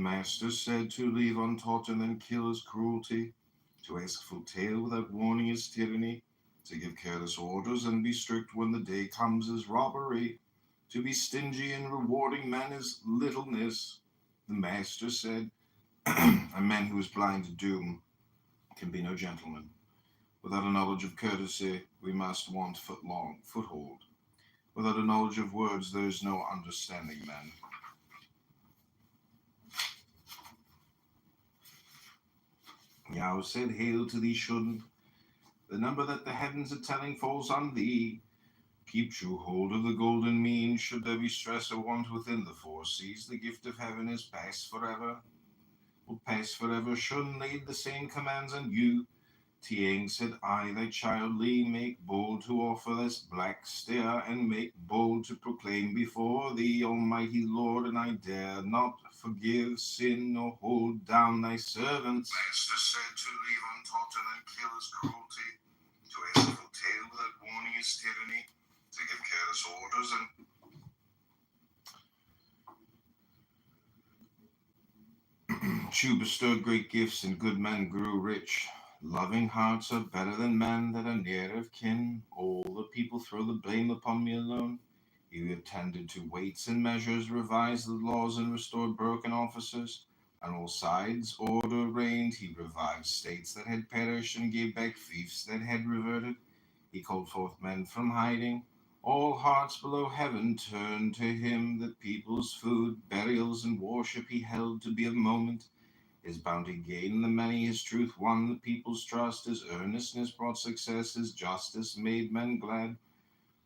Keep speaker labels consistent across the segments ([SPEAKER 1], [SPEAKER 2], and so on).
[SPEAKER 1] master said to leave untaught and then kill is cruelty, to ask full tale without warning is tyranny, to give careless orders and be strict when the day comes is robbery, to be stingy in rewarding men is littleness. The master said, a man who is blind to doom can be no gentleman. Without a knowledge of courtesy, we must want foothold. Without a knowledge of words, there is no understanding men. Yao said, hail to thee, shouldn't the number that the heavens are telling falls on thee. Keep true hold of the golden mean. Should there be stress or want within the four seas, the gift of heaven is past forever. Will pass forever. Shun laid the same commands on you. Tiang said, I, thy child Li, make bold to offer this black stare, and make bold to proclaim before thee, Almighty Lord, and I dare not forgive sin nor hold down thy servants. Master said to leave untaught and then kill is cruelty, to ask full tale without warning is tyranny, to give careless orders and Chu bestowed great gifts, and good men grew rich. Loving hearts are better than men that are near of kin. All the people throw the blame upon me alone. He attended to weights and measures, revised the laws, and restored broken officers. On all sides order reigned. He revived states that had perished, and gave back fiefs that had reverted. He called forth men from hiding. All hearts below heaven turned to him. The people's food, burials, and worship he held to be of moment. His bounty gained the many, his truth won the people's trust, his earnestness brought success, his justice made men glad.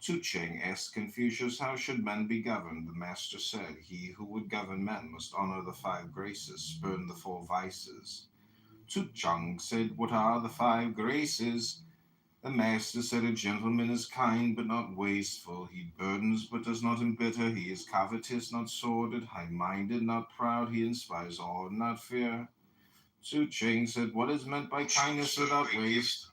[SPEAKER 1] Tzu Cheng asked Confucius, how should men be governed? The master said, he who would govern men must honor the five graces, spurn the four vices. Tzu Cheng said, what are the five graces? The master said, a gentleman is kind but not wasteful. He burdens but does not embitter. He is covetous, not sordid, high-minded, not proud. He inspires awe, not fear. Tzu Cheng said, what is meant by kindness without waste?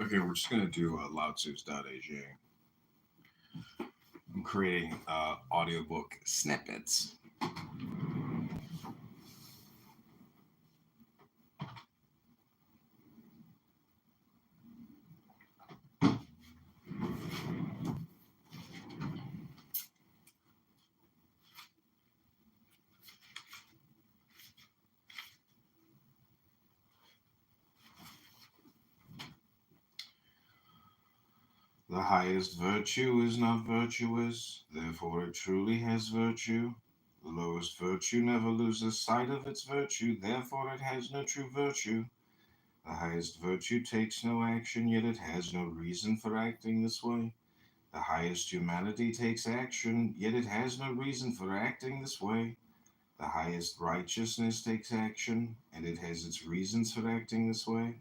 [SPEAKER 1] Okay, we're just going to do Lao Tzu's.aj. I'm creating audiobook snippets. The highest virtue is not virtuous, therefore it truly has virtue. The lowest virtue never loses sight of its virtue, therefore it has no true virtue. The highest virtue takes no action, yet it has no reason for acting this way. The highest humanity takes action, yet it has no reason for acting this way. The highest righteousness takes action, and it has its reasons for acting this way.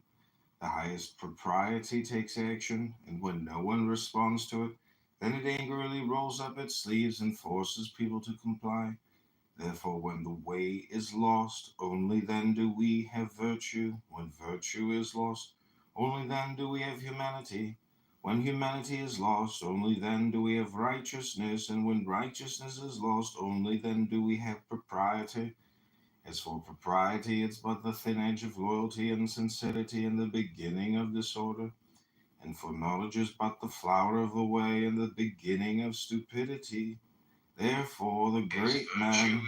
[SPEAKER 1] The highest propriety takes action, and when no one responds to it, then it angrily rolls up its sleeves and forces people to comply. Therefore, when the way is lost, only then do we have virtue. When virtue is lost, only then do we have humanity. When humanity is lost, only then do we have righteousness. And when righteousness is lost, only then do we have propriety. As for propriety, it's but the thin edge of loyalty and sincerity and the beginning of disorder. And for knowledge is but the flower of the way and the beginning of stupidity. Therefore, the great man.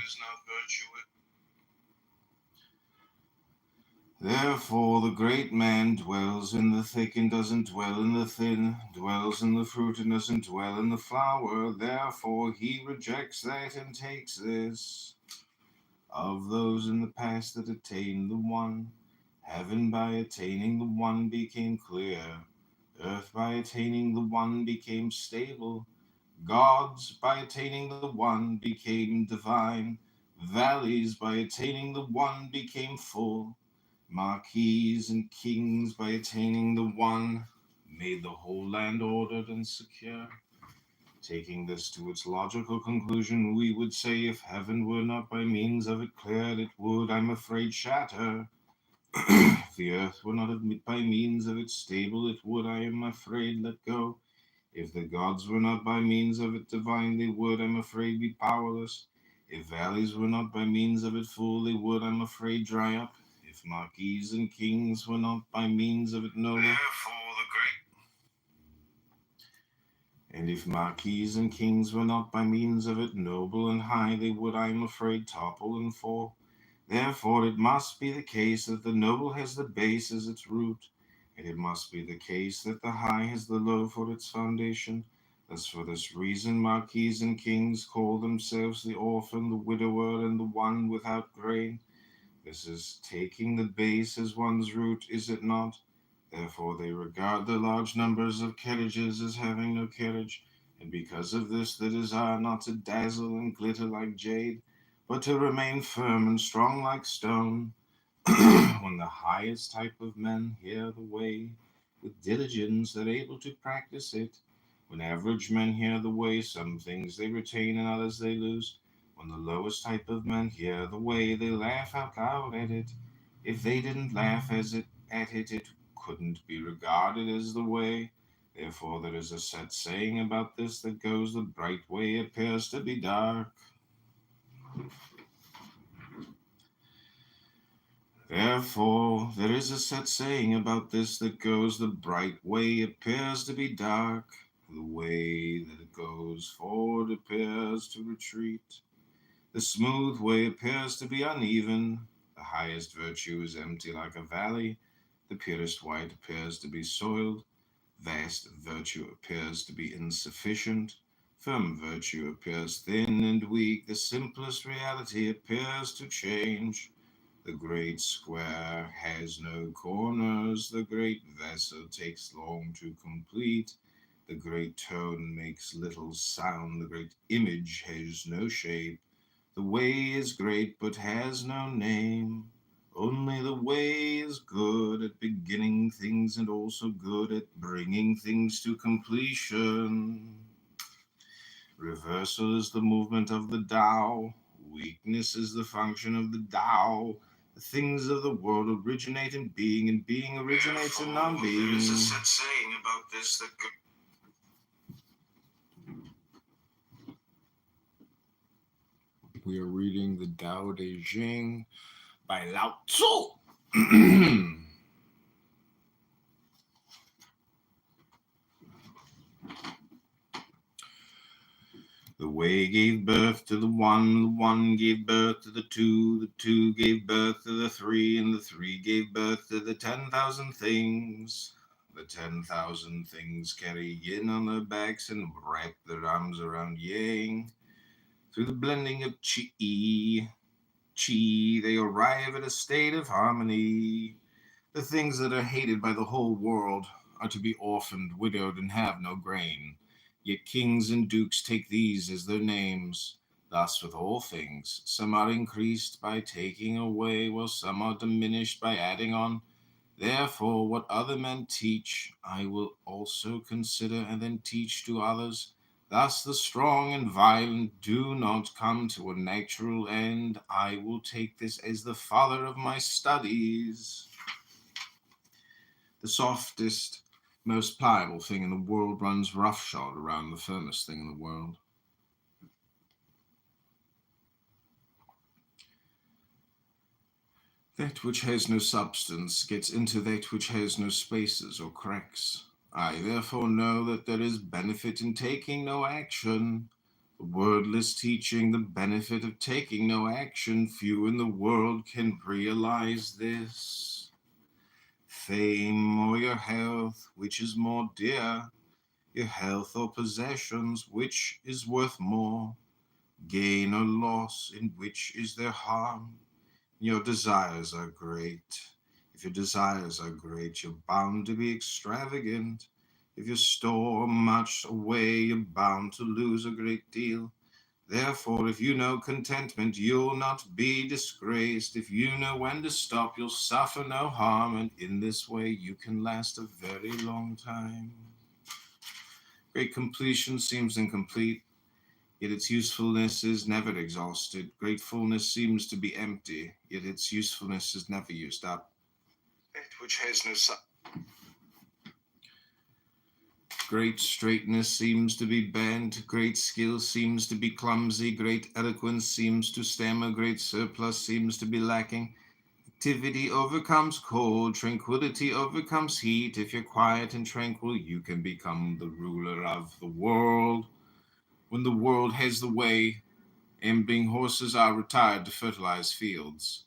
[SPEAKER 1] Therefore, the great man dwells in the thick and doesn't dwell in the thin, dwells in the fruit and doesn't dwell in the flower. Therefore, he rejects that and takes this. Of those in the past that attained the one, Heaven by attaining the one became clear. Earth by attaining the one became stable. Gods by attaining the one became divine. Valleys by attaining the one became full. Marquis and kings by attaining the one made the whole land ordered and secure. Taking this to its logical conclusion, we would say if heaven were not by means of it cleared, it would, I'm afraid, shatter. If the earth were not by means of it stable, it would, I am afraid, let go. If the gods were not by means of it divine, they would, I'm afraid, be powerless. If valleys were not by means of it full, they would, I'm afraid, dry up. If marquis and kings were not by means of it noble, therefore the great. And if marquis and kings were not by means of it noble and high, they would, I am afraid, topple and fall. Therefore it must be the case that the noble has the base as its root, and it must be the case that the high has the low for its foundation. Thus for this reason marquis and kings call themselves the orphan, the widower, and the one without grain. This is taking the base as one's root, is it not? Therefore they regard the large numbers of carriages as having no carriage, and because of this they desire not to dazzle and glitter like jade, but to remain firm and strong like stone. When the highest type of men hear the way with diligence, they're able to practice it. When average men hear the way, some things they retain and others they lose. When the lowest type of men hear the way, they laugh out loud at it. If they didn't laugh at it, it couldn't be regarded as the way. Therefore, there is a set saying about this that goes, the bright way appears to be dark. Therefore, there is a set saying about this that goes, the bright way appears to be dark. The way that it goes forward appears to retreat. The smooth way appears to be uneven. The highest virtue is empty like a valley. The purest white appears to be soiled. Vast virtue appears to be insufficient. Firm virtue appears thin and weak. The simplest reality appears to change. The great square has no corners. The great vessel takes long to complete. The great tone makes little sound. The great image has no shape. The way is great but has no name. Only the way is good at beginning things and also good at bringing things to completion. Reversal is the movement of the Tao. Weakness is the function of the Tao. The things of the world originate in being, and being originates in non-being. There is a set saying about this that we are reading the Tao Te Ching by Lao Tzu. The way gave birth to the one gave birth to the two gave birth to the three, and the three gave birth to the 10,000 things. The 10,000 things carry yin on their backs and wrap their arms around yang. Through the blending of chi, they arrive at a state of harmony. The things that are hated by the whole world are to be orphaned, widowed, and have no grain. Yet kings and dukes take these as their names. Thus with all things, some are increased by taking away, while some are diminished by adding on. Therefore, what other men teach, I will also consider and then teach to others. Thus the strong and violent do not come to a natural end. I will take this as the father of my studies. The softest, most pliable thing in the world runs roughshod around the firmest thing in the world. That which has no substance gets into that which has no spaces or cracks. I therefore know that there is benefit in taking no action. The wordless teaching the benefit of taking no action, few in the world can realize this. Fame or your health, which is more dear? Your health or possessions, which is worth more? Gain or loss, in which is there harm? Your desires are great. If your desires are great, you're bound to be extravagant. If you store much away, you're bound to lose a great deal. Therefore, if you know contentment, you'll not be disgraced. If you know when to stop, you'll suffer no harm, and in this way you can last a very long time. Great completion seems incomplete, yet its usefulness is never exhausted. Great fullness seems to be empty, yet its usefulness is never used up. Which has no Great straightness seems to be bent, great skill seems to be clumsy, great eloquence seems to stammer, great surplus seems to be lacking. Activity overcomes cold, tranquility overcomes heat. If you're quiet and tranquil, you can become the ruler of the world. When the world has the way, ambling horses are retired to fertilize fields.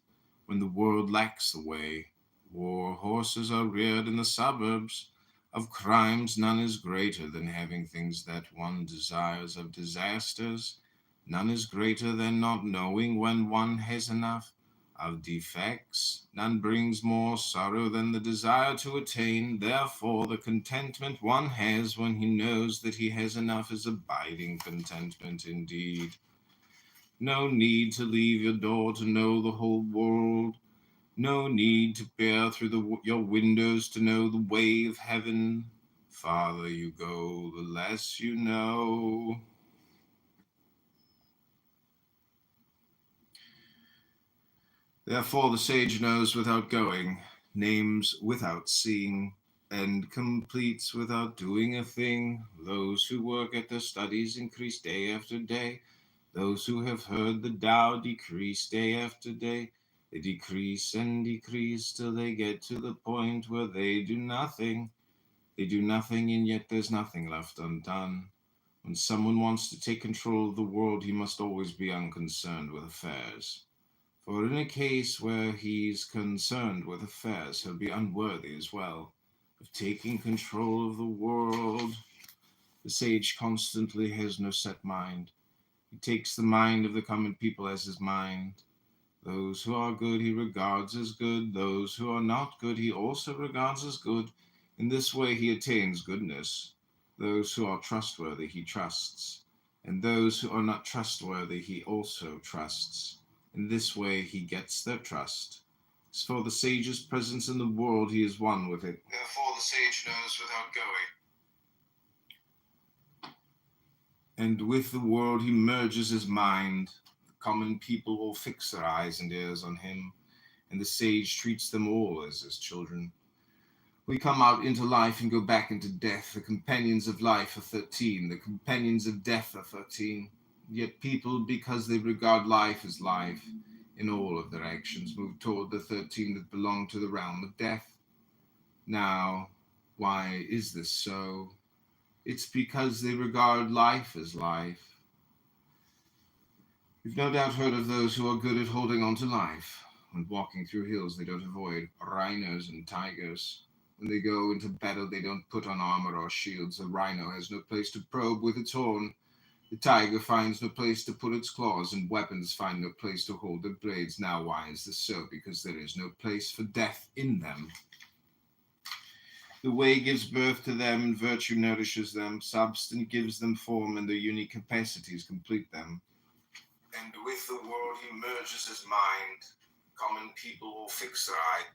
[SPEAKER 1] When the world lacks the way, war horses are reared in the suburbs. Of crimes, none is greater than having things that one desires. Of disasters, none is greater than not knowing when one has enough. Of defects, none brings more sorrow than the desire to attain. Therefore, the contentment one has when he knows that he has enough is abiding contentment indeed. No need to leave your door to know the whole world. No need to peer through your windows to know the way of heaven. Farther you go, the less you know. Therefore the sage knows without going, names without seeing, and completes without doing a thing. Those who work at their studies increase day after day. Those who have heard the Tao decrease day after day. They decrease and decrease till they get to the point where they do nothing. They do nothing, and yet there's nothing left undone. When someone wants to take control of the world, he must always be unconcerned with affairs. For in a case where he's concerned with affairs, he'll be unworthy as well of taking control of the world. The sage constantly has no set mind. He takes the mind of the common people as his mind. Those who are good he regards as good. Those who are not good he also regards as good. In this way he attains goodness. Those who are trustworthy he trusts, and those who are not trustworthy he also trusts. In this way he gets their trust. As for the sage's presence in the world, he is one with it. Therefore the sage knows without going. And with the world he merges his mind. The common people will fix their eyes and ears on him, and the sage treats them all as his children. We come out into life and go back into death. The companions of life are 13. The companions of death are 13. Yet people, because they regard life as life, in all of their actions move toward the 13 that belong to the realm of death. Now, why is this so? It's because they regard life as life. You've no doubt heard of those who are good at holding on to life. When walking through hills, they don't avoid rhinos and tigers. When they go into battle, they don't put on armor or shields. The rhino has no place to probe with its horn. The tiger finds no place to put its claws, and weapons find no place to hold their blades. Now, why is this so? Because there is no place for death in them. The way gives birth to them, and virtue nourishes them. Substance gives them form, and their unique capacities complete them. And with the world he merges his mind. Common people will fix their eye.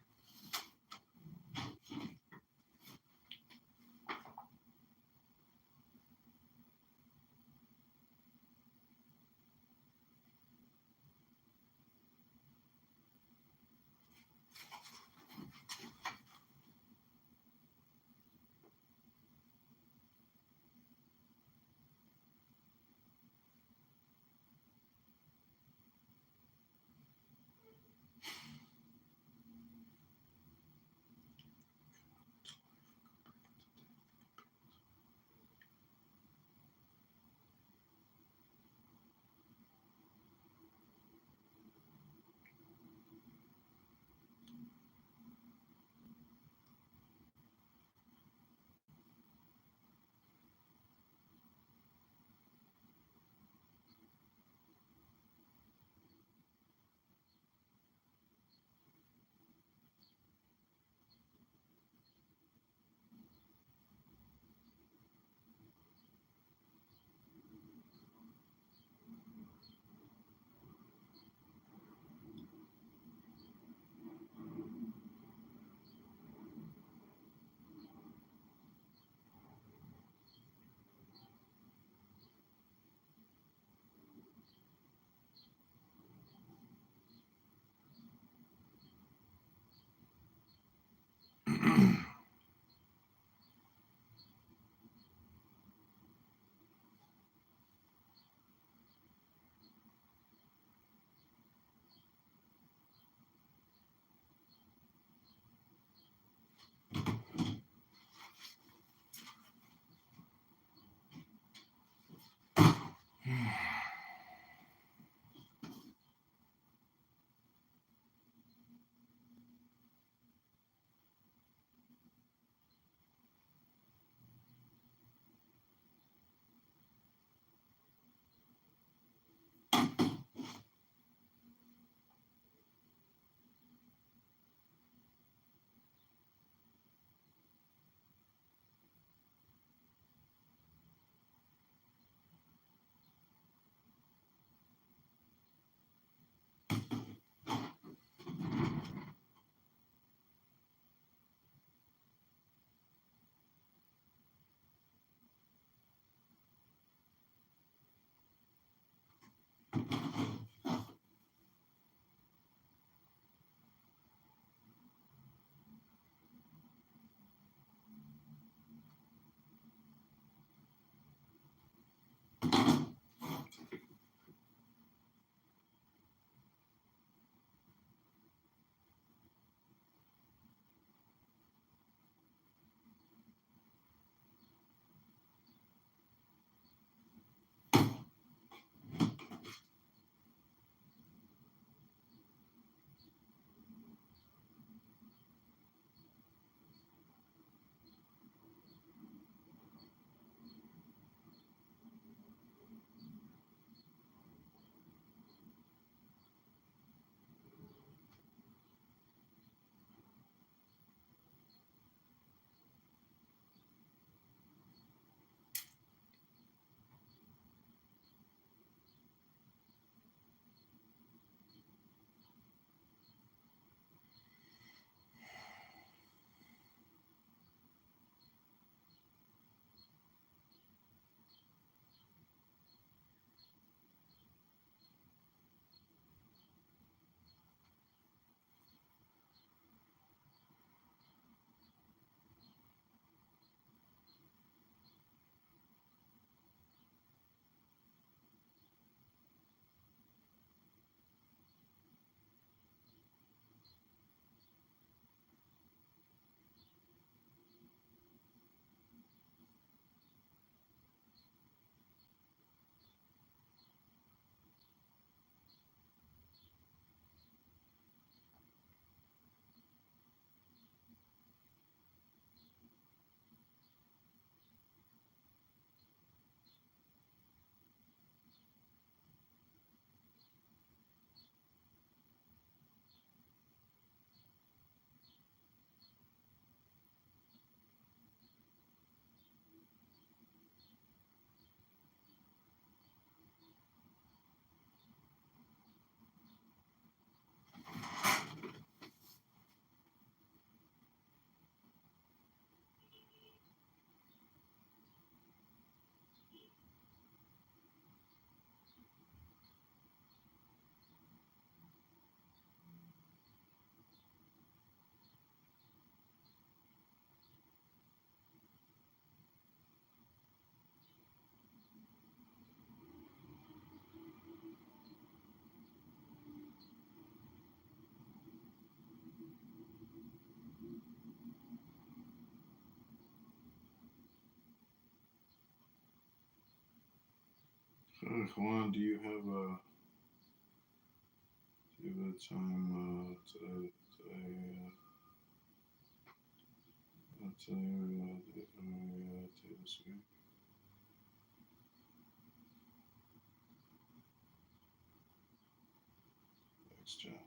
[SPEAKER 1] Juan, do you have a time today? I'll tell you this week. Thanks, John.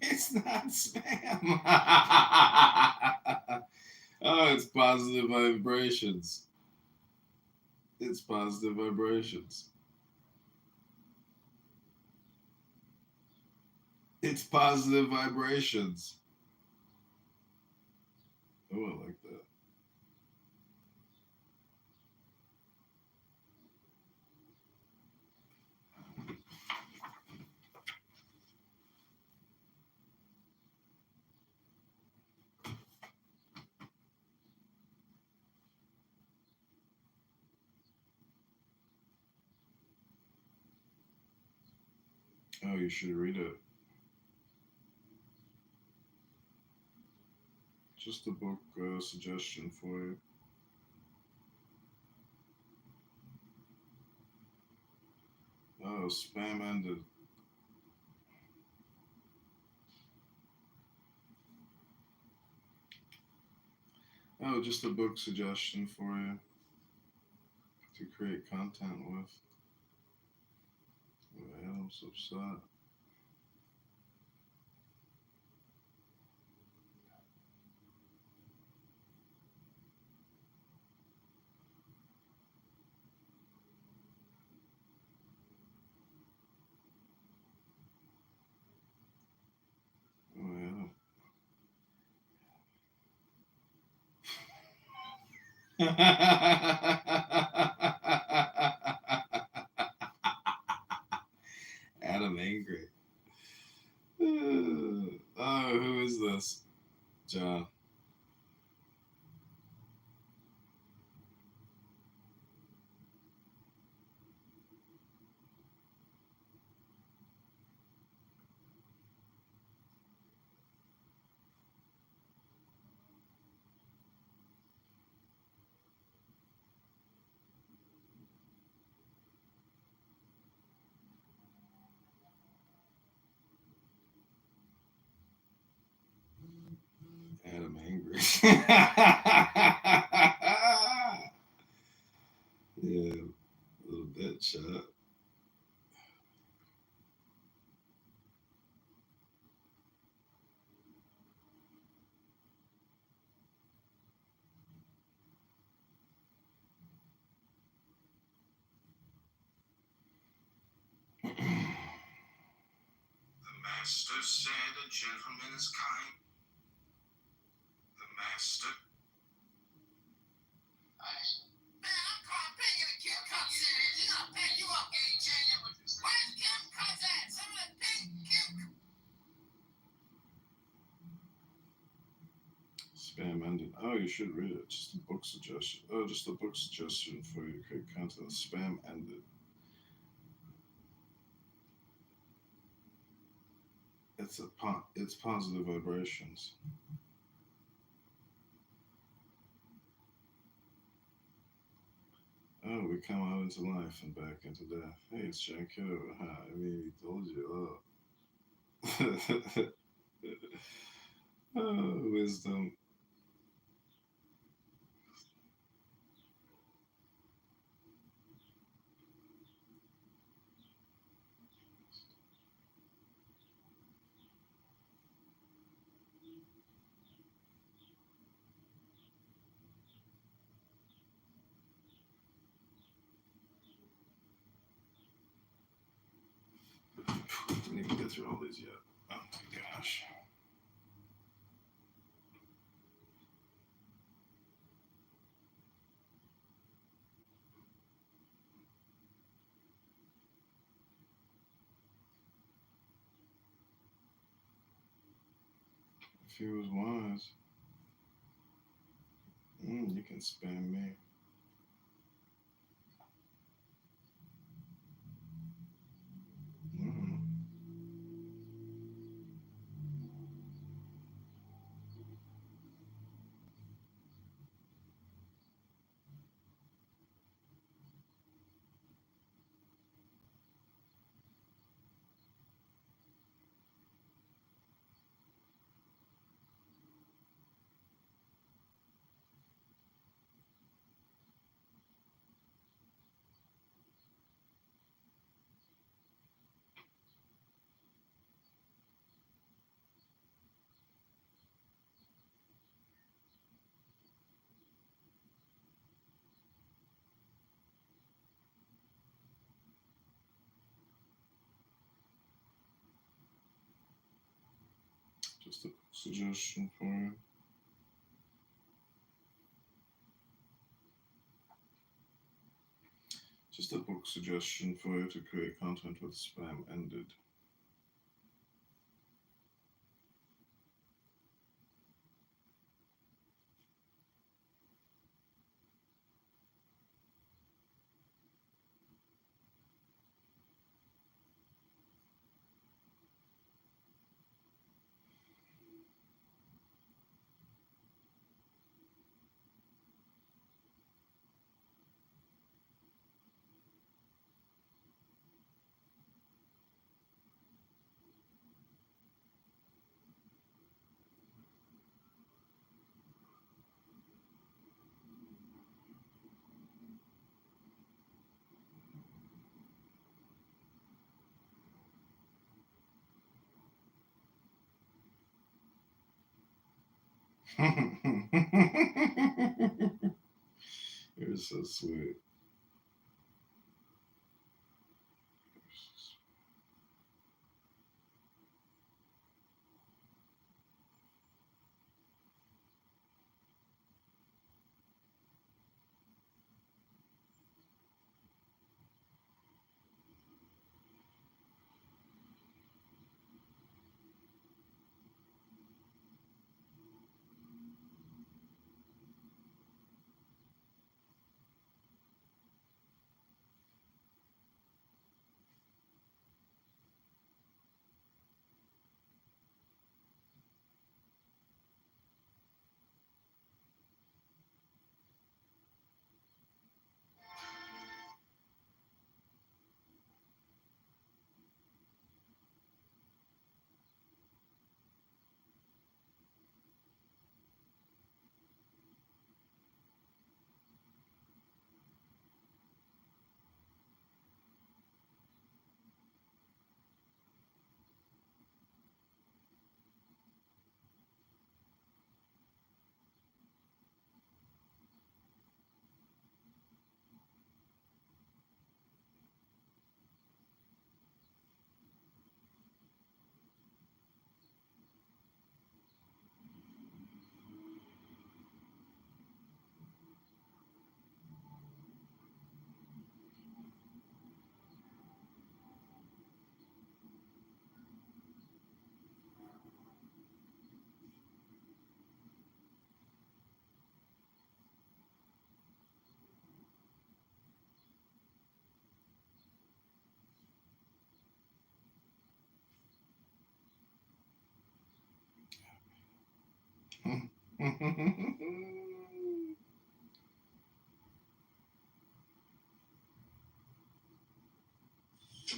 [SPEAKER 1] It's not spam. Oh, it's positive vibrations. It's positive vibrations. It's positive vibrations. Oh, I like that. Oh, you should read it. Just a book suggestion for you. Oh, spam ended. Oh, just a book suggestion for you to create content with. Oh, Adam's upset. Oh, Adam. Adam angry. Oh, who is this? John. Yeah, a little bit, shut. The master said a gentleman is kind. The master. Man, I'm caught picking the Kim Cup series. You know, pick you up, game changer. Where's Kim Cups at? Some of the pink Kim. Spam ended. Oh, you should read it. Just a book suggestion. Oh, just a book suggestion for you to create content. Spam ended. It's positive vibrations. Oh, we come out into life and back into death. Hey, it's John Kitover. Huh? I mean, he told you. Oh. Oh, wisdom. Didn't even get through all these yet. Oh my gosh. If he was wise, you can spam me. Mm. Just a suggestion for you. Just a book suggestion for you to create content with spam ended. You're so sweet.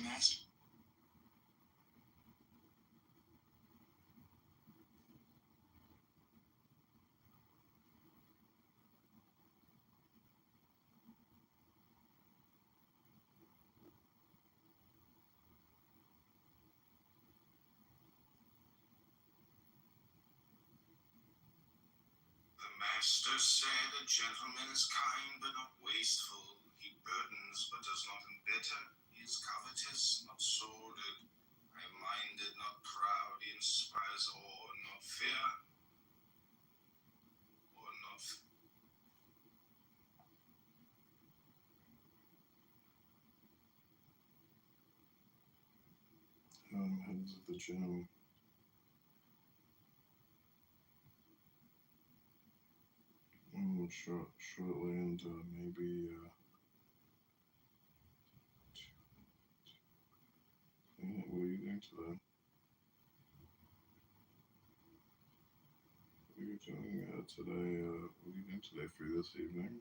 [SPEAKER 1] master. The master said, "A gentleman is kind but not wasteful. He burdens but does not embitter. He is covetous, not sordid. High-minded, not proud. He inspires awe, not fear. Or not heads of the gym. Shortly, and maybe what are you doing today? What are you doing today? What are you doing today free this evening?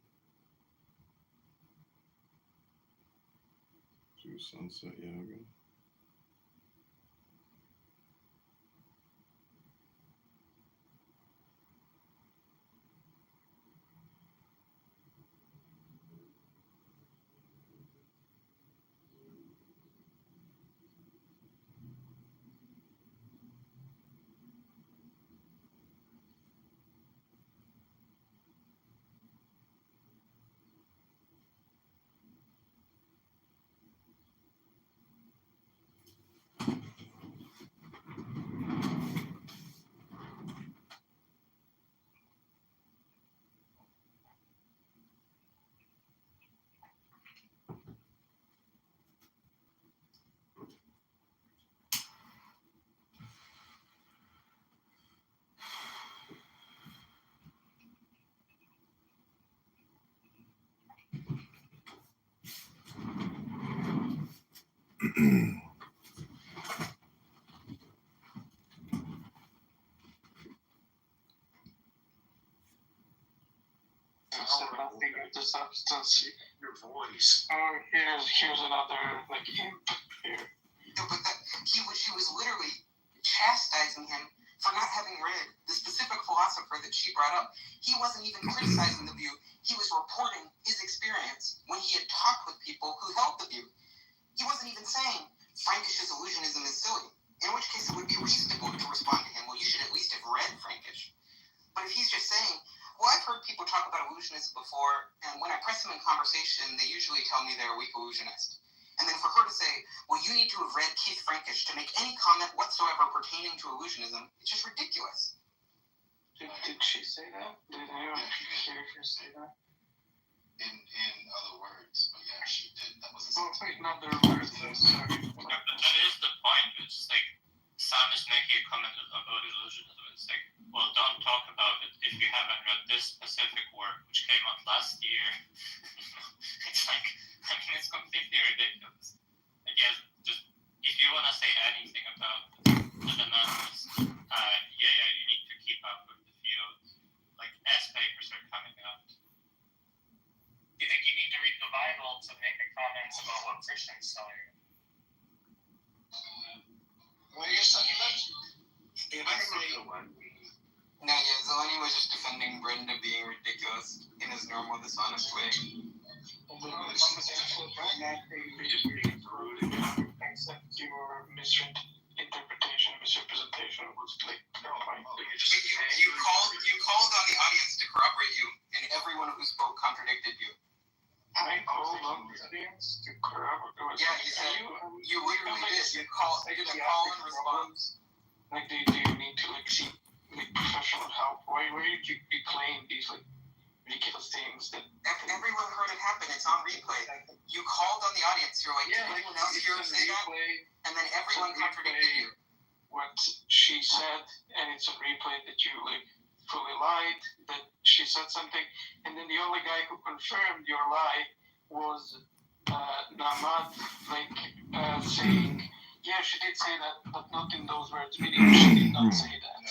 [SPEAKER 1] Do sunset yoga.
[SPEAKER 2] Nothing of the substance.
[SPEAKER 1] Your voice.
[SPEAKER 2] Oh, here's another like imp here.
[SPEAKER 3] No, but she was literally chastising him for not having read the specific philosopher that she brought up. He wasn't even criticizing the view. He was reporting his experience when he had talked with people who held the view. He wasn't even saying Frankish's illusionism is silly, in which case it would be reasonable to respond to him, well, you should at least have read Frankish. But if he's just saying, well, I've heard people talk about illusionists before, and when I press them in conversation, they usually tell me they're a weak illusionist. And then for her to say, well, you need to have read Keith Frankish to make any comment whatsoever pertaining to illusionism, it's just ridiculous.
[SPEAKER 2] Did she say that? Did anyone hear her say that?
[SPEAKER 3] In other words, but yeah, she did. That was a
[SPEAKER 2] in other words, sorry.
[SPEAKER 4] That is the point. It's like Sam is making a comment about illusionism. It's like, well, don't talk about it if you haven't read this specific work, which came out last year. It's like, I mean, it's completely ridiculous. Like, yeah, just if you want to say anything about the demands, you need to keep up with the field. Like, as papers are coming out.
[SPEAKER 5] Do you think you need to read the Bible to make a comment about what Christians tell you?
[SPEAKER 3] What are you talking about? No, yeah, Zeleny was just defending Brenda being ridiculous in his normal, dishonest way.
[SPEAKER 2] Except your misinterpretation, misrepresentation was like,
[SPEAKER 3] You called on the audience to corroborate you, and everyone who spoke contradicted you.
[SPEAKER 2] I called on the audience to corroborate.
[SPEAKER 3] Yeah, you said you literally did. You called and response.
[SPEAKER 2] Like, do you need to like seek like professional help? Why did you claim these like ridiculous things that
[SPEAKER 3] everyone heard it happen? It's on replay. You called on the audience. You're like, did anyone else hear her say that? And then everyone contradicted you.
[SPEAKER 2] What she said, and it's a replay that you like fully lied, that she said something, and then the only guy who confirmed your lie was Namad, saying, yeah, she did say that, but not in those words, meaning she did not say that.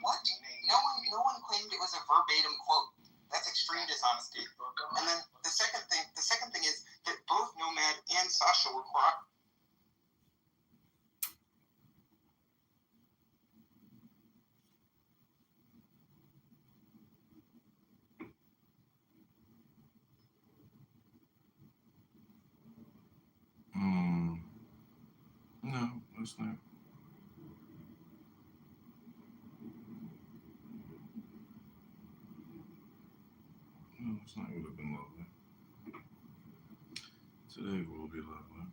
[SPEAKER 3] What? No one claimed it was a verbatim quote. That's extreme dishonesty. And then the second thing is that both Nomad and Sasha were
[SPEAKER 1] No, that's not. No, it's not would have been lovely. Today will be lovely.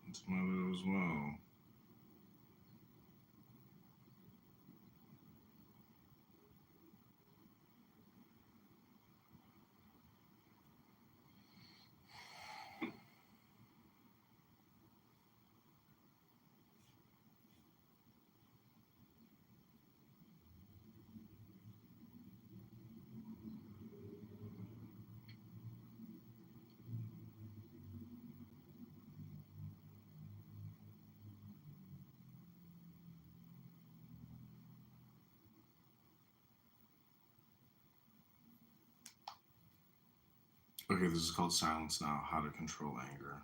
[SPEAKER 1] And tomorrow as well. Okay, this is called Silence Now, How to Control Anger.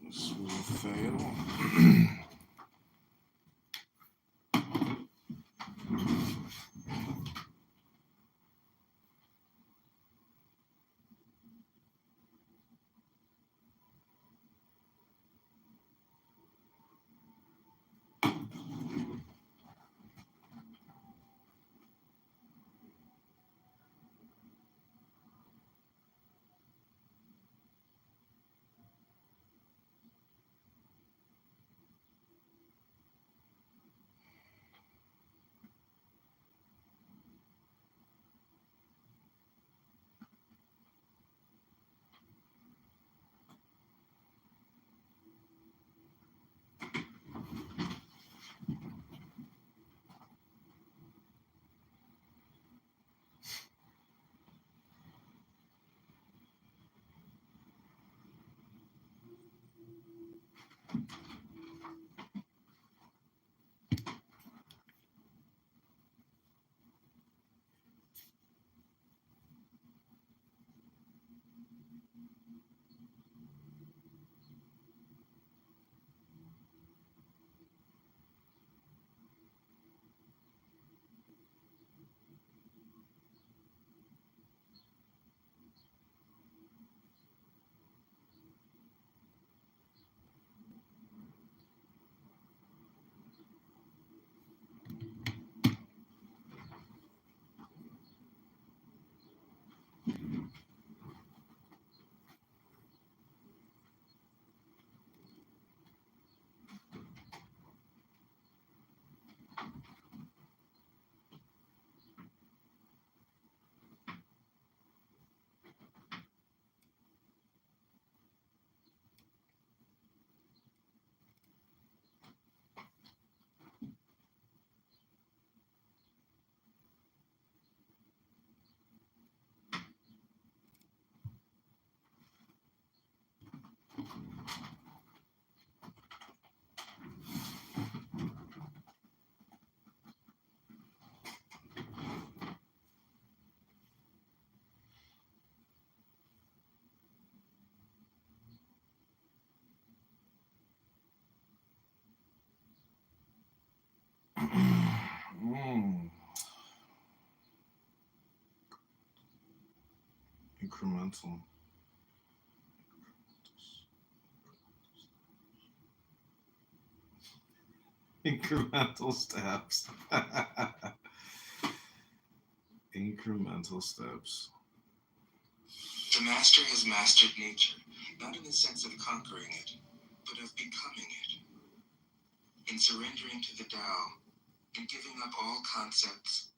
[SPEAKER 1] This will fail. Incremental. Incremental steps. Incremental steps.
[SPEAKER 3] The master has mastered nature, not in the sense of conquering it, but of becoming it. In surrendering to the Tao, in giving up all concepts.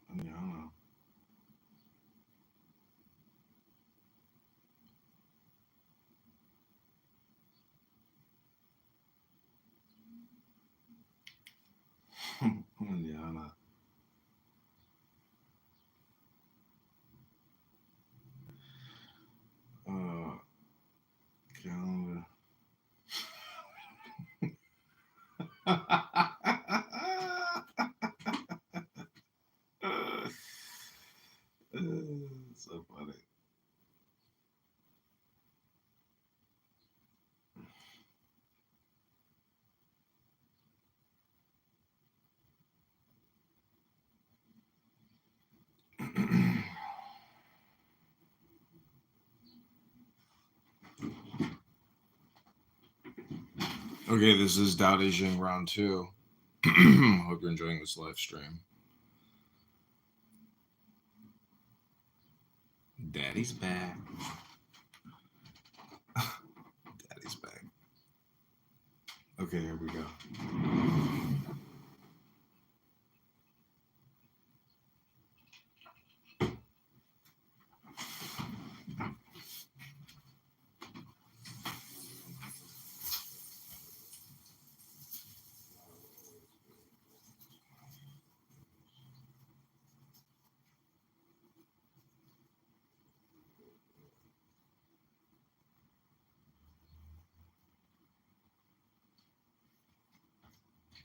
[SPEAKER 1] Manana. Manana. Calendar. So funny. Okay, this is Dao De Jing round 2. Hope you're enjoying this live stream. Daddy's back. Daddy's back. Okay, here we go.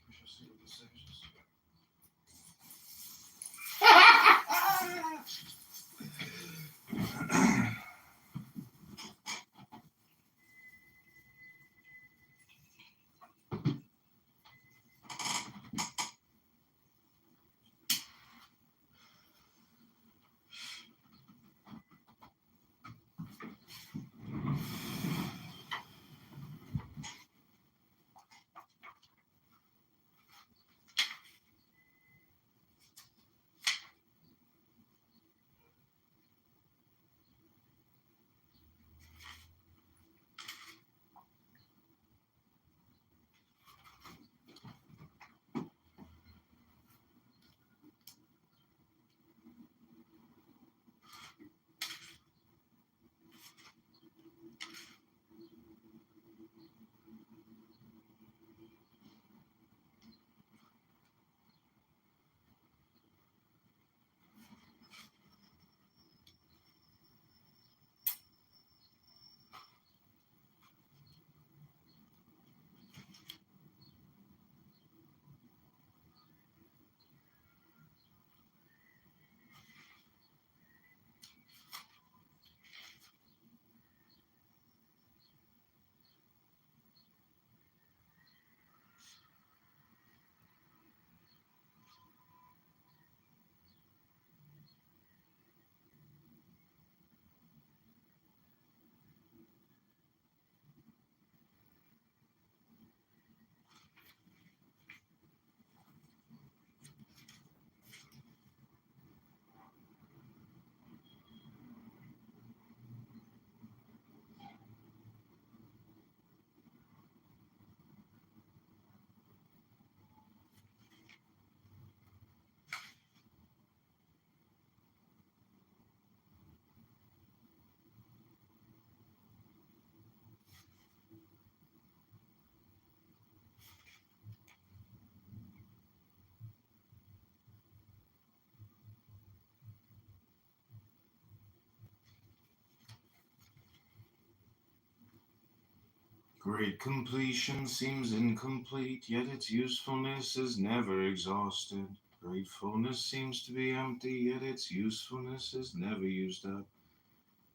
[SPEAKER 1] We shall see what the sages Great completion seems incomplete, yet its usefulness is never exhausted. Gratefulness seems to be empty, yet its usefulness is never used up.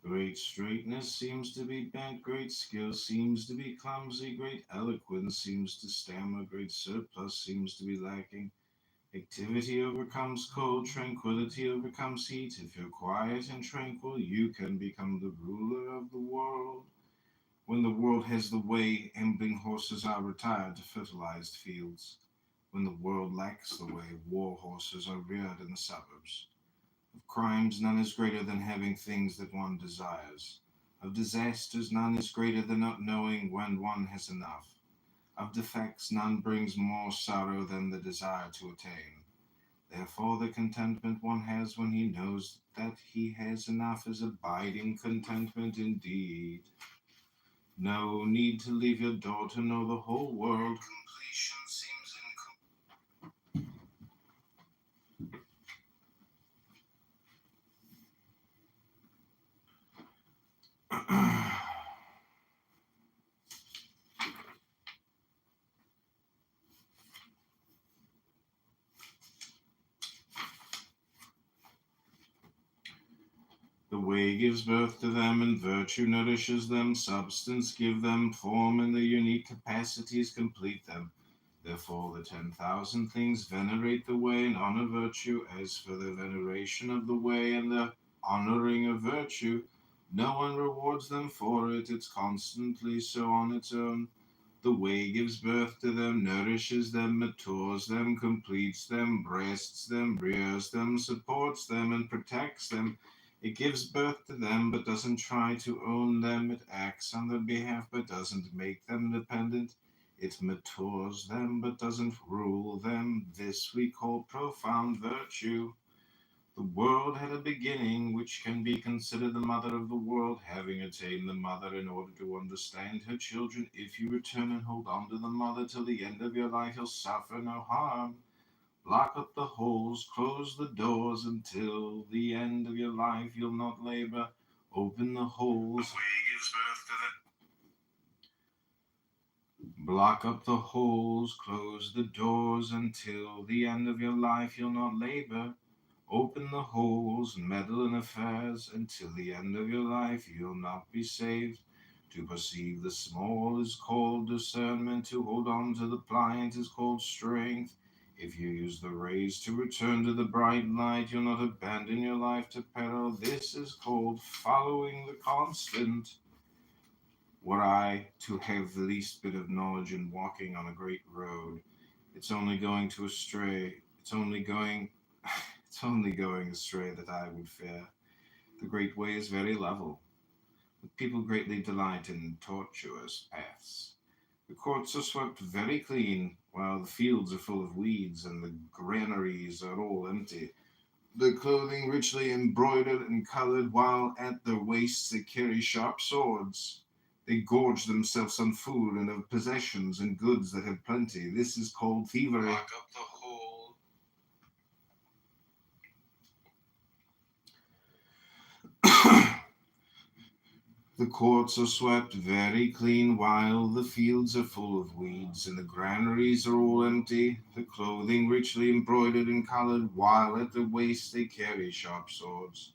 [SPEAKER 1] Great straightness seems to be bent, great skill seems to be clumsy, great eloquence seems to stammer, great surplus seems to be lacking. Activity overcomes cold, tranquility overcomes heat. If you're quiet and tranquil, you can become the ruler of the world. When the world has the way, ambling horses are retired to fertilized fields. When the world lacks the way, war horses are reared in the suburbs. Of crimes, none is greater than having things that one desires. Of disasters, none is greater than not knowing when one has enough. Of defects, none brings more sorrow than the desire to attain. Therefore, the contentment one has when he knows that he has enough is abiding contentment indeed. No need to leave your door to know the whole world. Completion seems incomplete. The way gives birth to them, and virtue nourishes them. Substance give them form, and their unique capacities complete them. Therefore, the 10,000 things venerate the way and honor virtue. As for the veneration of the way and the honoring of virtue, no one rewards them for it. It's constantly so on its own. The way gives birth to them, nourishes them, matures them, completes them, breasts them, rears them, supports them, and protects them. It gives birth to them, but doesn't try to own them. It acts on their behalf, but doesn't make them dependent. It matures them, but doesn't rule them. This we call profound virtue. The world had a beginning, which can be considered the mother of the world. Having attained the mother in order to understand her children, if you return and hold on to the mother till the end of your life, you'll suffer no harm. Lock up the holes, close the doors until the end of your life. You'll not labor. Open the holes. The way gives birth to the. Block up the holes, close the doors until the end of your life. You'll not labor. Open the holes, meddle in affairs until the end of your life. You'll not be saved. To perceive the small is called discernment. To hold on to the pliant is called strength. If you use the rays to return to the bright light, you'll not abandon your life to peril. This is called following the constant. Were I to have the least bit of knowledge in walking on a great road, it's only going to astray. It's only going astray that I would fear. The great way is very level, but people greatly delight in tortuous paths. The courts are swept very clean, while the fields are full of weeds, and the granaries are all empty. The clothing richly embroidered and colored, while at their waists they carry sharp swords. They gorge themselves on food and of possessions and goods that have plenty. This is called thievery. Lock up the hole. The courts are swept very clean, while the fields are full of weeds, and the granaries are all empty. The clothing richly embroidered and colored, while at the waist they carry sharp swords.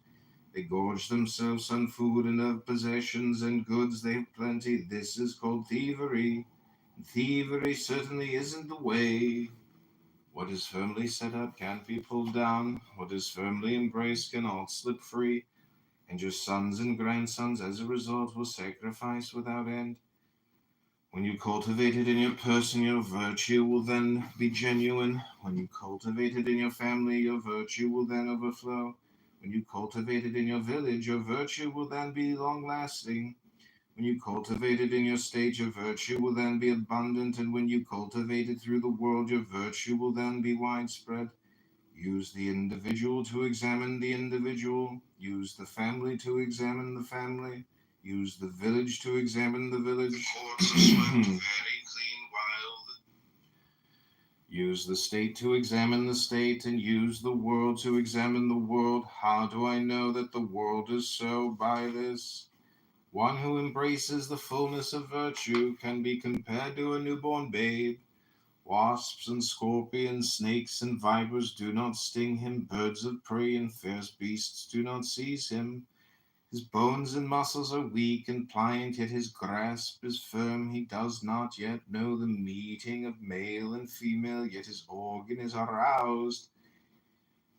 [SPEAKER 1] They gorge themselves on food and of possessions and goods they have plenty. This is called thievery. Thievery certainly isn't the way. What is firmly set up can't be pulled down. What is firmly embraced can all slip free. And your sons and grandsons, as a result, will sacrifice without end. When you cultivate it in your person, your virtue will then be genuine. When you cultivate it in your family, your virtue will then overflow. When you cultivate it in your village, your virtue will then be long-lasting. When you cultivate it in your state, your virtue will then be abundant. And when you cultivate it through the world, your virtue will then be widespread. Use the individual to examine the individual. Use the family to examine the family. Use the village to examine the village. The courts are swept very clean, while use the state to examine the state, and use the world to examine the world. How do I know that the world is so? By this. One who embraces the fullness of virtue can be compared to a newborn babe. Wasps and scorpions, snakes and vipers do not sting him. Birds of prey and fierce beasts do not seize him. His bones and muscles are weak and pliant, yet his grasp is firm. He does not yet know the meeting of male and female, yet his organ is aroused.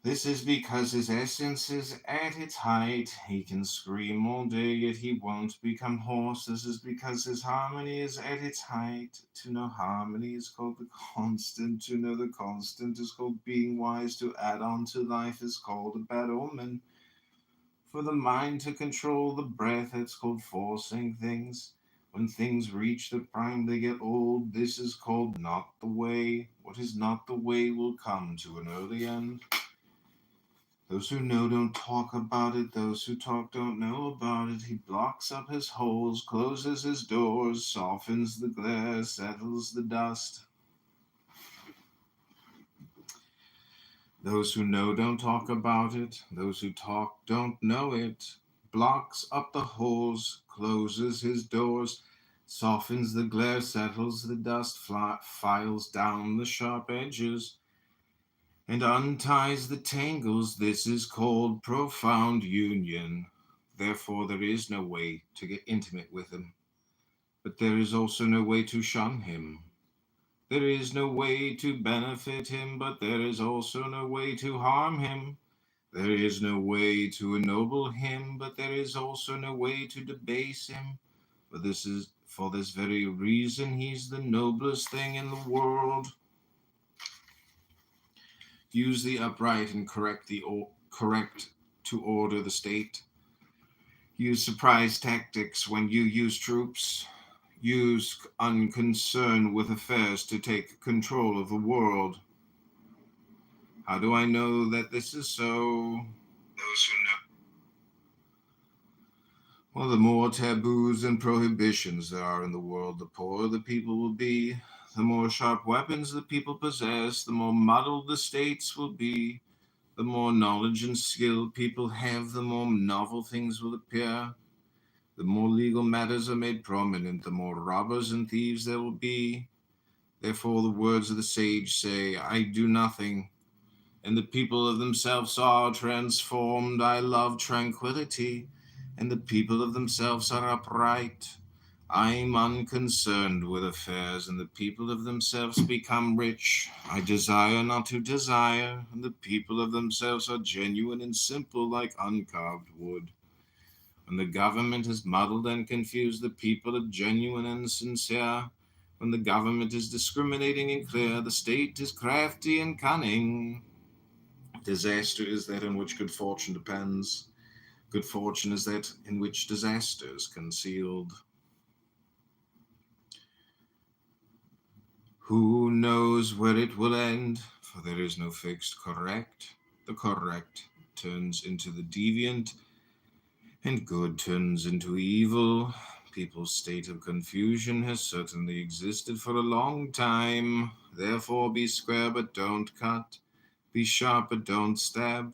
[SPEAKER 1] This is because his essence is at its height. He can scream all day, yet he won't become hoarse. This is because his harmony is at its height. To know harmony is called the constant. To know the constant is called being wise. To add on to life is called a bad omen. For the mind to control the breath, it's called forcing things. When things reach the prime, they get old. This is called not the way. What is not the way will come to an early end. Those who know don't talk about it. Those who talk don't know about it. He blocks up his holes, closes his doors, softens the glare, settles the dust. Those who know don't talk about it. Those who talk don't know it. Blocks up the holes, closes his doors, softens the glare, settles the dust, files down the sharp edges, and unties the tangles. This is called profound union. Therefore, there is no way to get intimate with him, but there is also no way to shun him. There is no way to benefit him, but there is also no way to harm him. There is no way to ennoble him, but there is also no way to debase him. For this very reason he's the noblest thing in the world. Use the upright and correct to order the state. Use surprise tactics when you use troops. Use unconcern with affairs to take control of the world. How do I know that this is so? Those who know. Well, the more taboos and prohibitions there are in the world, the poorer the people will be. The more sharp weapons the people possess, the more muddled the states will be. The more knowledge and skill people have, the more novel things will appear. The more legal matters are made prominent, the more robbers and thieves there will be. Therefore, the words of the sage say, I do nothing, and the people of themselves are transformed. I love tranquility, and the people of themselves are upright. I'm unconcerned with affairs, and the people of themselves become rich. I desire not to desire, and the people of themselves are genuine and simple like uncarved wood. When the government is muddled and confused, the people are genuine and sincere. When the government is discriminating and clear, the state is crafty and cunning. Disaster is that in which good fortune depends. Good fortune is that in which disaster is concealed. Who knows where it will end? For there is no fixed correct. The correct turns into the deviant, and good turns into evil. People's state of confusion has certainly existed for a long time. Therefore, be square but don't cut. Be sharp but don't stab.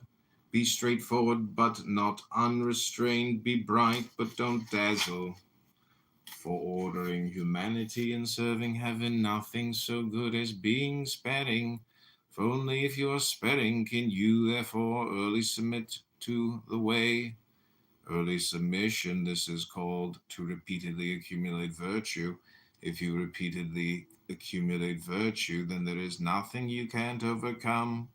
[SPEAKER 1] Be straightforward but not unrestrained. Be bright but don't dazzle. For ordering humanity and serving heaven, nothing so good as being sparing. For only if you are sparing can you therefore early submit to the way. Early submission, this is called to repeatedly accumulate virtue. If you repeatedly accumulate virtue, then there is nothing you can't overcome.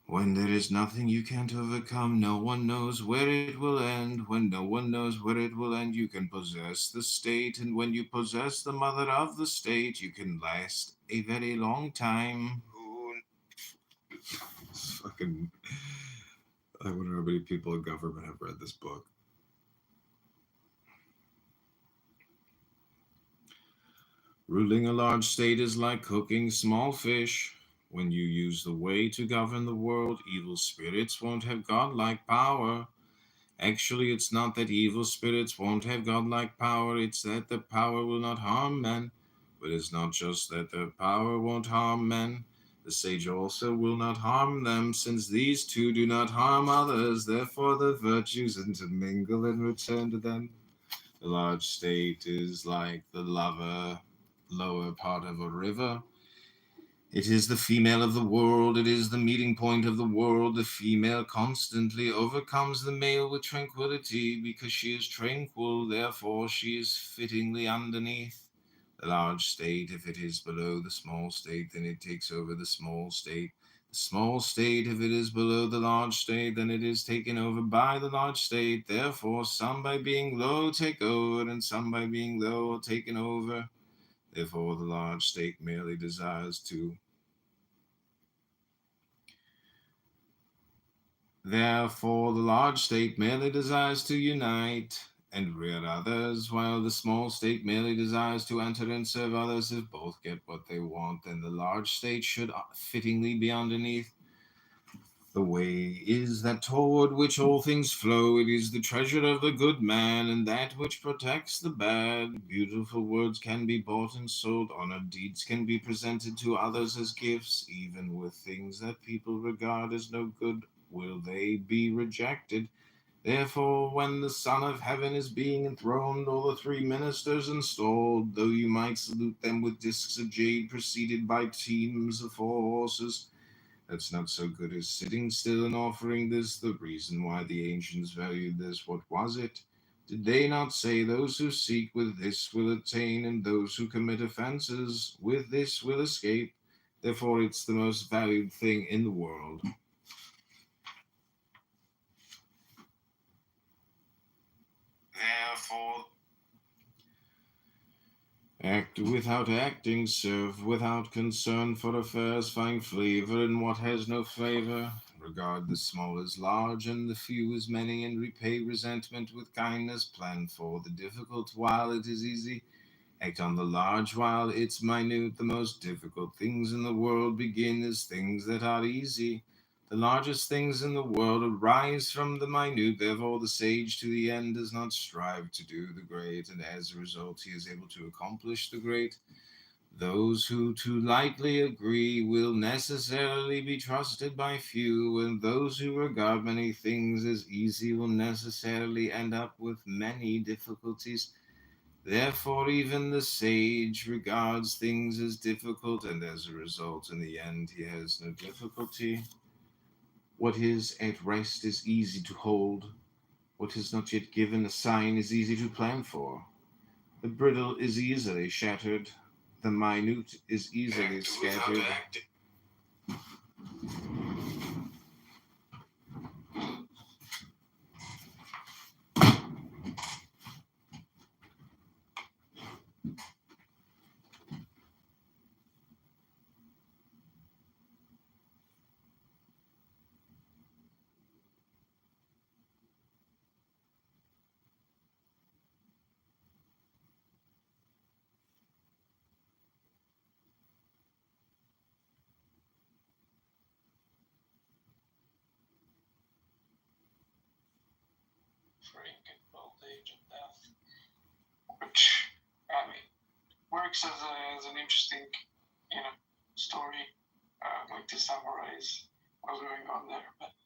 [SPEAKER 1] When there is nothing you can't overcome, no one knows where it will end. When no one knows where it will end, you can possess the state. And when you possess the mother of the state, you can last a very long time. Fucking. I wonder how many people in government have read this book. Ruling a large state is like cooking small fish. When you use the way to govern the world, evil spirits won't have godlike power. Actually, it's not that evil spirits won't have godlike power, it's that the power will not harm men. But it's not just that the power won't harm men. The sage also will not harm them, since these two do not harm others. Therefore, the virtues intermingle and return to them. The large state is like the lower part of a river. It is the female of the world, it is the meeting point of the world. The female constantly overcomes the male with tranquility because she is tranquil, therefore she is fittingly underneath. The large state, if it is below the small state, then it takes over the small state. The small state, if it is below the large state, then it is taken over by the large state. Therefore, some by being low take over, and some by being low are taken over. Therefore, the large state merely desires to. Therefore, the large state merely desires to unite and rear others, while the small state merely desires to enter and serve others. If both get what they want, then the large state should fittingly be underneath. The way is that toward which all things flow. It is the treasure of the good man, and that which protects the bad. Beautiful words can be bought and sold. Honored deeds can be presented to others as gifts. Even with things that people regard as no good, will they be rejected? Therefore, when the Son of Heaven is being enthroned, all the three ministers installed, though you might salute them with discs of jade preceded by teams of 4 horses, that's not so good as sitting still and offering this. The reason why the ancients valued this, what was it? Did they not say, those who seek with this will attain, and those who commit offenses with this will escape? Therefore, it's the most valued thing in the world. Therefore, act without acting, serve without concern for affairs, find flavor in what has no flavor. Regard the small as large and the few as many, and repay resentment with kindness. Plan for the difficult while it is easy. Act on the large while it's minute. The most difficult things in the world begin as things that are easy. The largest things in the world arise from the minute. Therefore, the sage to the end does not strive to do the great, and as a result, he is able to accomplish the great. Those who too lightly agree will necessarily be trusted by few, and those who regard many things as easy will necessarily end up with many difficulties. Therefore, even the sage regards things as difficult, and as a result, in the end, he has no difficulty. What is at rest is easy to hold. What is not yet given a sign is easy to plan for. The brittle is easily shattered. The minute is easily scattered.
[SPEAKER 2] Freeing old age and death, which I mean works as an interesting, story, like to summarize what's going on there. But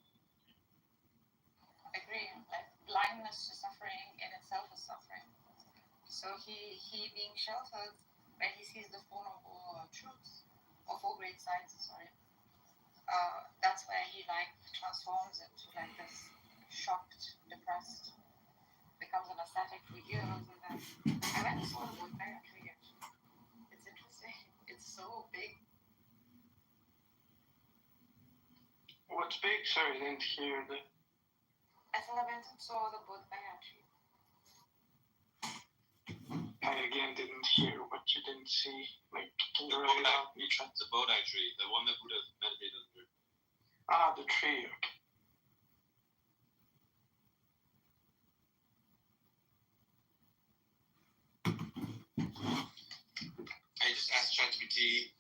[SPEAKER 6] agree. Like blindness to suffering in itself is suffering. So he being sheltered when he sees the Four Noble Truths, or Four Great Sights, sorry. That's where he transforms into this shocked, depressed, becomes an ascetic for years, and then I went and saw the Wood Bear Tree. It's interesting. It's so big.
[SPEAKER 2] what's big? Sorry, I didn't hear the.
[SPEAKER 6] I said I went and saw the Wood Bear Tree.
[SPEAKER 2] I again didn't hear what you didn't see. Like, can you read it out?
[SPEAKER 7] It's a Bodhi tree, the one that Buddha meditated under.
[SPEAKER 2] Ah, the tree. Okay.
[SPEAKER 7] I just asked ChatGPT,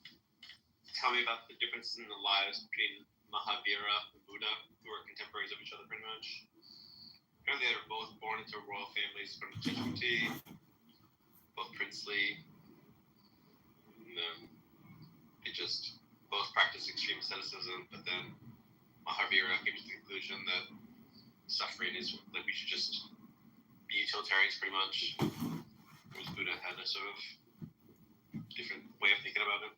[SPEAKER 7] tell me about the differences in the lives between Mahavira and Buddha, who are contemporaries of each other pretty much. Apparently they were both born into royal families from ChatGPT, both princely, and they just both practiced extreme asceticism, but then Mahavira came to the conclusion that suffering is like we should just be utilitarians pretty much. Whereas Buddha had a sort of different way of thinking about it.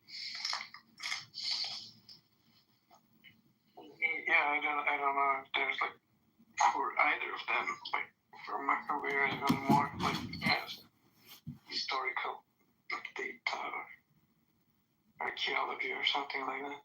[SPEAKER 2] Yeah, I don't know if there's like for either of them, like for Macabea even more like as historical like data or archaeology or something like that.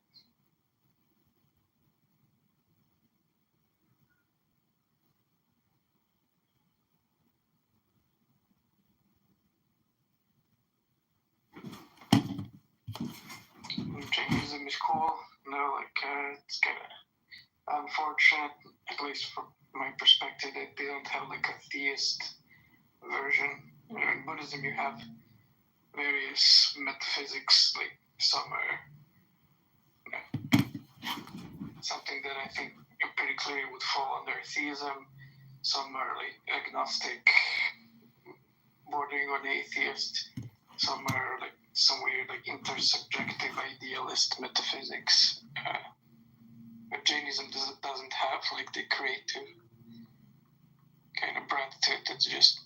[SPEAKER 2] Jainism is cool. No, like it's kind of unfortunate, at least from my perspective, that they don't have like a theist version. You know, in Buddhism, you have various metaphysics, like some are something that I think pretty clearly would fall under theism. Some are like agnostic, bordering on atheist. Some are like some weird like intersubjective idealist metaphysics. But Jainism doesn't have like the creative kind of breadth to it. It's just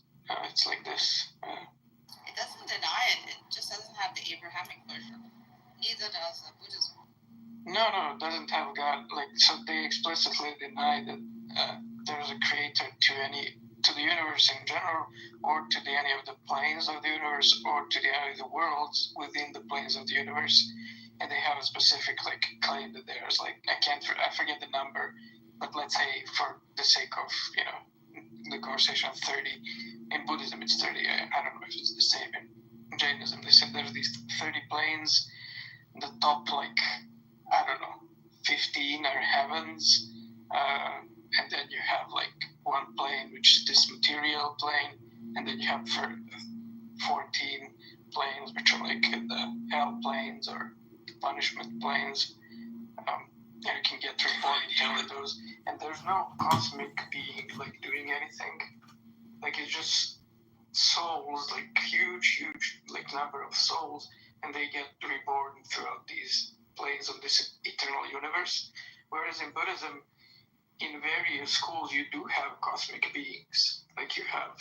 [SPEAKER 2] it's like this.
[SPEAKER 6] It doesn't deny it. It just doesn't have the Abrahamic version. Neither does Buddhism.
[SPEAKER 2] No, it doesn't have God. Like, so they explicitly deny that there's a creator to the universe in general, or to any of the planes of the universe, or to any of the worlds within the planes of the universe. And they have a specific like claim that there's like I forget the number, but let's say for the sake of the conversation of 30. In Buddhism it's 30. I don't know if it's the same in Jainism. They said there's these 30 planes. The top like I don't know 15 are heavens, and then you have like one plane which is this material plane, and then you have 14 planes which are like the hell planes or the punishment planes. You can get reported to those, and there's no cosmic being like doing anything. Like it's just souls, like huge like number of souls, and they get reborn throughout these planes of this eternal universe. Whereas in Buddhism, in various schools, you do have cosmic beings. Like you have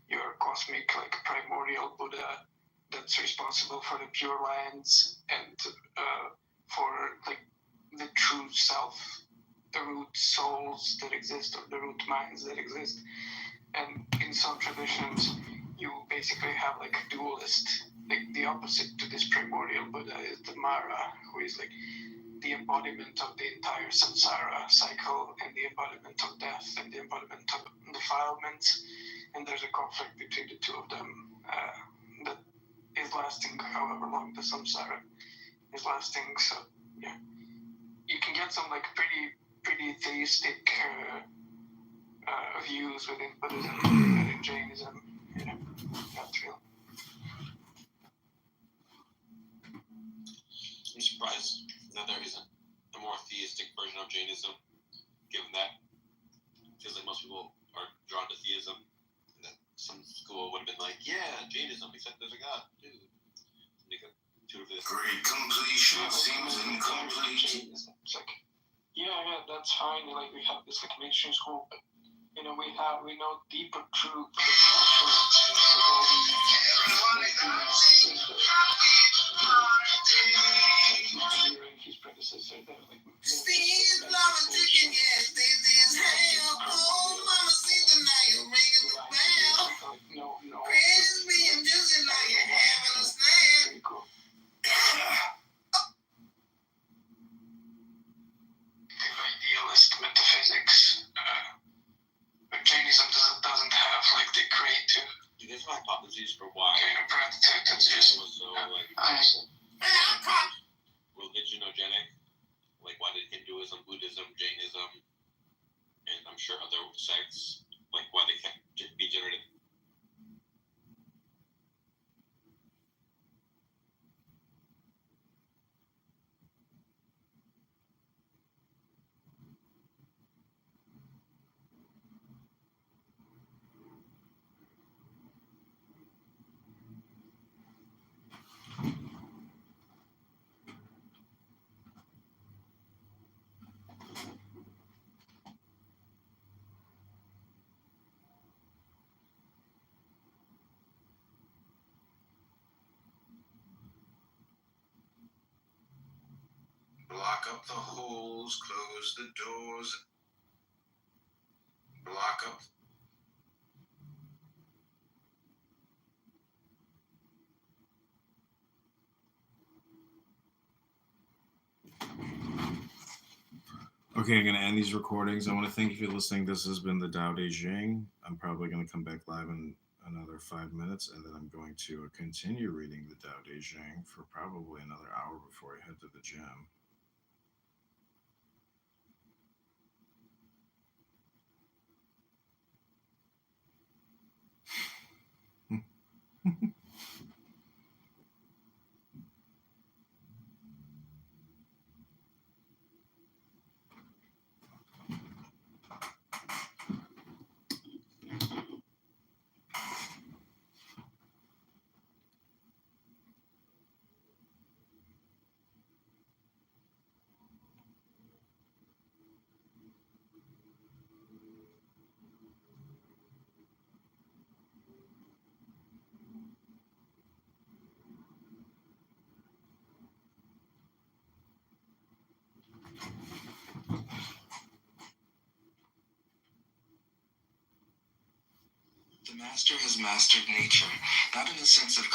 [SPEAKER 2] your cosmic, like primordial Buddha that's responsible for the Pure Lands and for like the true self, the root souls that exist, or the root minds that exist. And in some traditions, you basically have like a dualist. Like the opposite to this primordial Buddha is the Mara, who is like the embodiment of the entire samsara cycle, and the embodiment of death, and the embodiment of defilement. And there's a conflict between the two of them that is lasting however long the samsara is lasting. So yeah, you can get some like pretty theistic views within Buddhism and in Jainism. That's real.
[SPEAKER 7] I'm surprised that there isn't a more theistic version of Jainism, given that it feels like most people are drawn to theism, and that some school would have been like, yeah, Jainism, except there's a God, dude. Make a two of this.
[SPEAKER 1] Great completion seems incomplete.
[SPEAKER 2] It's like, yeah, that's fine. Like we have this like mainstream school, but we know deeper truth. His predecessor, Steve Lama chicken gas, this is hell. Oh, mama, see the night you're ringing the bell. No. Crispy and juicy like you're having a snack. Very cool. Idealist metaphysics. But Jainism doesn't have like the creative.
[SPEAKER 7] Do you guys have hypotheses for why
[SPEAKER 2] kind of breadth to it? It's just
[SPEAKER 7] was so like religionogenic? Like why did Hinduism, Buddhism, Jainism, and I'm sure other sects, like why they can't be generated?
[SPEAKER 1] Block up the holes, close the doors, block up. Okay, I'm going to end these recordings. I want to thank you for listening. This has been the Tao Te Ching. I'm probably going to come back live in another 5 minutes, and then I'm going to continue reading the Tao Te Ching for probably another hour before I head to the gym.
[SPEAKER 3] The master has mastered nature, not in the sense of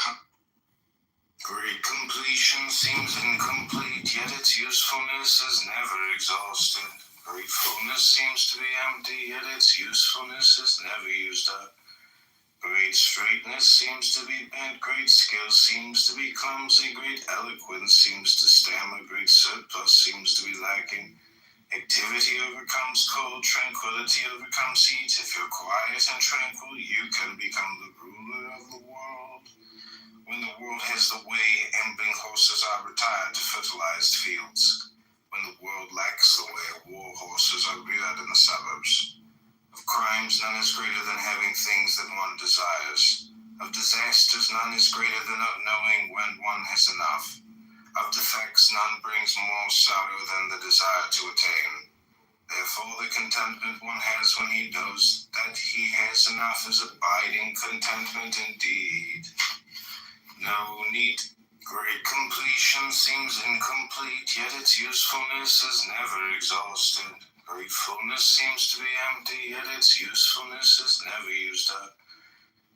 [SPEAKER 1] Great completion seems incomplete, yet its usefulness is never exhausted. Great fullness seems to be empty, yet its usefulness is never used up. Great straightness seems to be bent, great skill seems to be clumsy, great eloquence seems to stammer, great surplus seems to be lacking. Activity overcomes cold, tranquility overcomes heat. If you're quiet and tranquil, you can become the ruler of the world. When the world has the way, ambling horses are retired to fertilized fields. When the world lacks the way, war horses are reared in the suburbs. Of crimes, none is greater than having things that one desires. Of disasters, none is greater than not knowing when one has enough. Of defects, none brings more sorrow than the desire to attain. Therefore, the contentment one has when he knows that he has enough is abiding contentment indeed. No need. Great completion seems incomplete, yet its usefulness is never exhausted. Great fullness seems to be empty, yet its usefulness is never used up.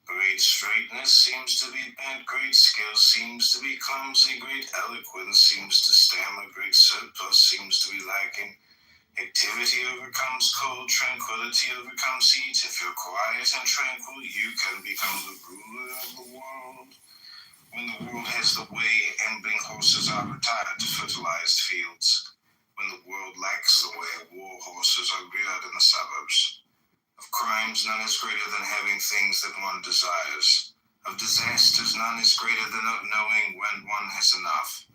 [SPEAKER 1] Great straightness seems to be bent, great skill seems to be clumsy, great eloquence seems to stammer, great surplus seems to be lacking. Activity overcomes cold, tranquility overcomes heat. If you're quiet and tranquil, you can become the ruler of the world. When the world has the way, ambling horses are retired to fertilized fields. When the world lacks the way, war horses are reared in the suburbs. Of crimes, none is greater than having things that one desires. Of disasters, none is greater than not knowing when one has enough.